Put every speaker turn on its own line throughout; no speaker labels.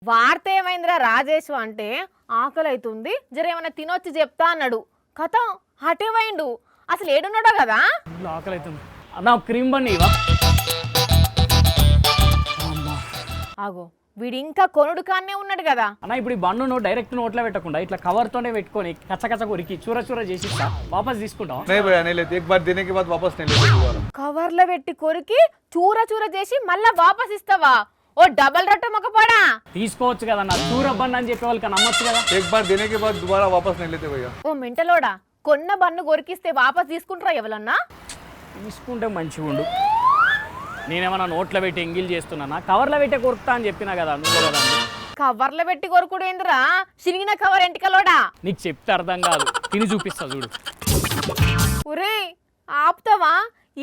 వార్త ఏమైందిరా రాజేష్ అంటే ఆకలి అవుతుంది జరేమన్నా తినొచ్చి చెప్తా అన్నాడు కథ హటేమైండు అసలు ఏడున్నాడో కదా
ఆకలి అవుతుంది అన్న క్రీమ్ బన్ ఇవా
ఆగో వీడు ఇంకా కొనుడు కానే ఉన్నాడు కదా
అన్న ఇప్పుడు ఈ బన్నును డైరెక్ట్ నోట్లో పెట్టకుండా ఇట్లా కవర్తోనే పెట్టుకొని కచ్చకచ్చ కొరికి చూర చూర చేసి వాపస్ తీసుకుంటాం
नहीं भैया नहीं लेते एक बार देने के बाद वापस नहीं लेते दोबारा
కవర్లో పెట్టి కొరికి చూర చూర చేసి మళ్ళా వాపస్ ఇస్తావా ఓ డబల్ రొట్టె మొక్కపోడా
తీసుకోవచ్చు కదా అన్న చూర బన్ అని చెప్పే వాళ్ళకి నమ్మొచ్చు కదా
एक बार देने के बाद दोबारा वापस नहीं लेते भैया
ఓ మెంటలోడా కొన్న బన్ను కొరికిస్తే వాపస్ తీసుకుంటారా ఎవరన్నా
తీసుకుంటే మంచిగా ఉండు నేనేమన్నా నోట్లో పెట్టి ఎంగిల్ చేస్తున్నానా కవర్లో పెట్టే కొరుకుతా అని చెప్పినా కదా నువ్వు కదా
కవర్లో పెట్టి కొరుకుడు ఏందిరా చిరిగిన కవర్ ఎంటికలోడా
నీకు చెప్తే అర్థం కాదు తిని చూపిస్తా చూడు
ఒరే ఆపుతావా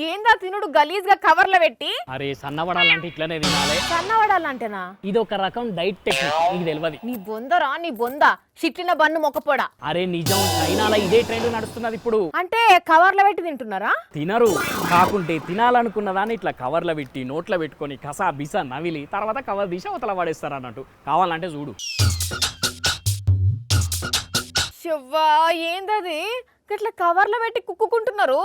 ఏందా తినుడు గలీజ్గా కవర్లో పెట్టి
అరే సన్నబడాలంటే ఇట్లనే తినాలి
సన్నవడాలంటేనా
ఇది ఒక రకం డైట్ టెక్నిక్ నీకు తెలియదు
నీ బొందరా నీ బొంద చిట్లిన బన్ను మొక్కపోడా
అరే నిజం చైనాలో ఇదే ట్రెండ్ నడుస్తున్నది ఇప్పుడు
అంటే కవర్లో పెట్టి తింటున్నారా
తినరు కాకుంటే తినాలనుకున్న దాన్ని ఇట్లా కవర్లో పెట్టి నోట్లో పెట్టుకొని కసా బిసా నవిలి తర్వాత కవర్ తీసి అవతల పడేస్తారు అన్నట్టు కావాలంటే చూడు
శవ్వా ఏందది ఇట్లా కవర్లో పెట్టి కుక్కుంటున్నారు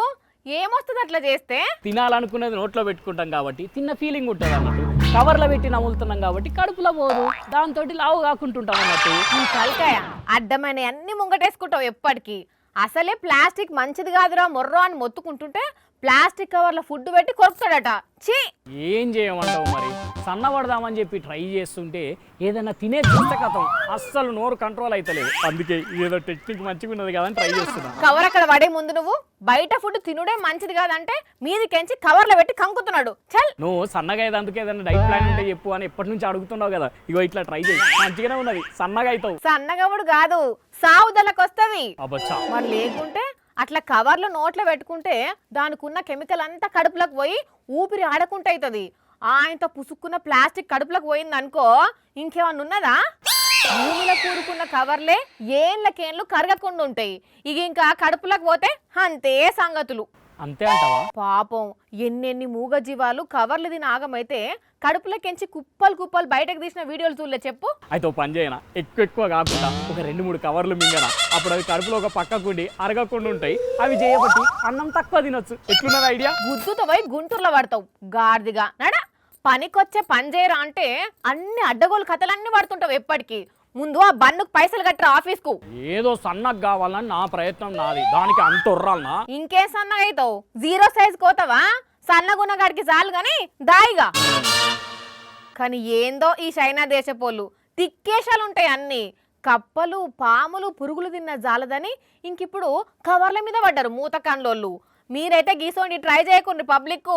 ఏమొస్తుంది అట్లా చేస్తే
తినాలనుకున్నది నోట్లో పెట్టుకుంటాం కాబట్టి తిన్న ఫీలింగ్ ఉంటుంది అన్నట్టు కవర్లో పెట్టి నములుతున్నాం కాబట్టి కడుపులో పోదు దాంతో లావు కాకుంటుంటాం అన్నట్టు
నీ తలకాయ అడ్డమైన అన్ని ముంగటేసుకుంటావు ఎప్పటికీ అసలే ప్లాస్టిక్ మంచిది కాదురా మొర్రో అని మొత్తుకుంటుంటే ప్లాస్టిక్ కవర్లో ఫుడ్ పెట్టి కొరుకుతాడట ఛీ
ఏం చేయమంటావు మరి సన్నబడదామని చెప్పి ట్రై చేస్తుంటే ఏదైనా తినే చూస్తే కథం అస్సలు నోరు కంట్రోల్ అవుతలేదు అందుకే ఏదో టెక్నిక్ మంచిగా ఉన్నది కదా అని ట్రై చేస్తున్నా
కవర్ అక్కడ పడే ముందు నువ్వు బయట ఫుడ్ తినుడే మంచిది కాదంటే మీదికెంచి కవర్లో పెట్టి కంకుతున్నాడు చల్
నువ్వు సన్నగా అయ్యేందుకు ఏదైనా డైట్ ప్లాన్ ఉంటే చెప్పు అని ఎప్పటి నుంచి అడుగుతున్నావు కదా ఇగో ఇట్లా ట్రై చేయి మంచిగానే ఉన్నది సన్నగా అవుతావు
సన్నగవుడు కాదు సావుదలకు వస్తుంది
అబ్బచ్చా
మరి లేకుంటే అట్లా కవర్లో నోట్లో పెట్టుకుంటే దానికి ఉన్న కెమికల్ అంతా కడుపులోకి పోయి ఊపిరి ఆడకుంట అవుతుంది ఆయనతో పుసుక్కున్న ప్లాస్టిక్ కడుపులోకి పోయింది అనుకో ఇంకేమన్నా ఉన్నదా భూమిలో కూరుకున్న కవర్లే ఏళ్ళకేళ్ళు కరగకుండా ఉంటాయి ఇక ఇంకా కడుపులోకి పోతే అంతే సంగతులు
అంతే అంటావా
పాపం ఎన్నెన్ని మూగజీవాలు కవర్లు తిని ఆగమైతే కడుపులోకించి కుప్పలు కుప్పలు బయటకు తీసిన వీడియోలు చూడలే చెప్పు
అయితే ఓ పని చేయనా ఎక్కువ కాకుండా ఒక 2-3 కవర్లు మింగనా అప్పుడు అవి కడుపులో ఒక పక్కకుండి అరగకుండా ఉంటాయి అవి చేయబట్టి అన్నం తక్కువ తినొచ్చు ఎట్లున్నది ఐడియా
గుద్దుతో పోయి గుంటూరులో పడతావు గాడిదిగా నడ పనికొచ్చే పని చేయరా అంటే అన్ని అడ్డగోలు కథలన్నీ పడుతుంటావు ఎప్పటికీ ముందు ఆ బన్నుకు పైసలు కట్టరా ఆఫీస్కు
ఏదో సన్నగా కావాలని నా ప్రయత్నం నాది దానికి అంత ఉర్రాలనా
ఇంకే సన్నగా అవుతావు 0 సైజ్ కోతావా సన్నగున్న కాడికి చాలు గాని దాయిగా కానీ ఏందో ఈ చైనా దేశపోళ్ళు తిక్కేషాలు ఉంటాయి అన్ని కప్పలు పాములు పురుగులు తిన్న జాలదని ఇంకిప్పుడు కవర్ల మీద పడ్డారు మూత కన్లోళ్ళు మీరైతే గీసోండి ట్రై చేయకుండా పబ్లిక్